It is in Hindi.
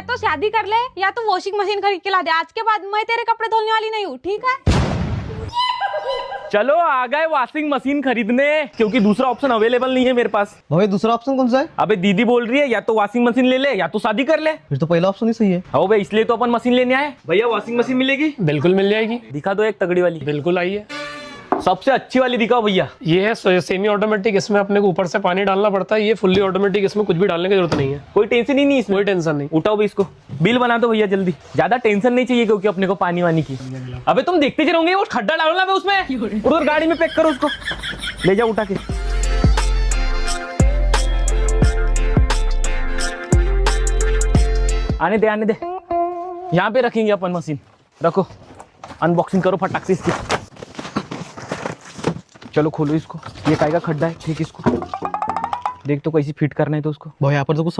तो शादी कर ले या तो वॉशिंग मशीन खरीद के ला दे। आज के बाद मैं तेरे कपड़े धोने वाली नहीं हूँ, ठीक है? चलो आ गए वॉशिंग मशीन खरीदने, क्योंकि दूसरा ऑप्शन अवेलेबल नहीं है मेरे पास। भाई दूसरा ऑप्शन कौन सा है? अबे दीदी बोल रही है या तो वॉशिंग मशीन ले ले या तो शादी कर ले। फिर तो पहला ऑप्शन ही सही है। हो भाई, इसलिए तो अपन मशीन लेने आए। भैया वॉशिंग मशीन मिलेगी? बिल्कुल मिल जाएगी। दिखा दो एक तगड़ी वाली। बिल्कुल आइए। सबसे अच्छी वाली दिखाओ भैया। ये है सेमी ऑटोमेटिक, इसमें अपने को ऊपर से पानी डालना पड़ता है। ये फुल्ली ऑटोमेटिक, इसमें कुछ भी डालने की जरूरत नहीं है। कोई टेंशन ही नहीं इसमें? कोई टेंशन नहीं। उठाओ भी इसको, बिल बना दो भैया जल्दी। ज्यादा टेंशन नहीं चाहिए क्योंकि अपने को पानी वानी की। अबे तुम देखते रहोगे, वो खड्डा डालना है उसमें, उधर गाड़ी में पैक करो उसको, ले जाओ उठा के। आने दे आने दे, यहाँ पे रखेंगे अपन मशीन। रखो, अनबॉक्सिंग करो फटाक से इसकी। चलो खोलो इसको। ये काय का खड्डा है, ठीक इसको देख तो कैसी फिट करना है तो उसको। भाई यहाँ पर तो कुछ समझ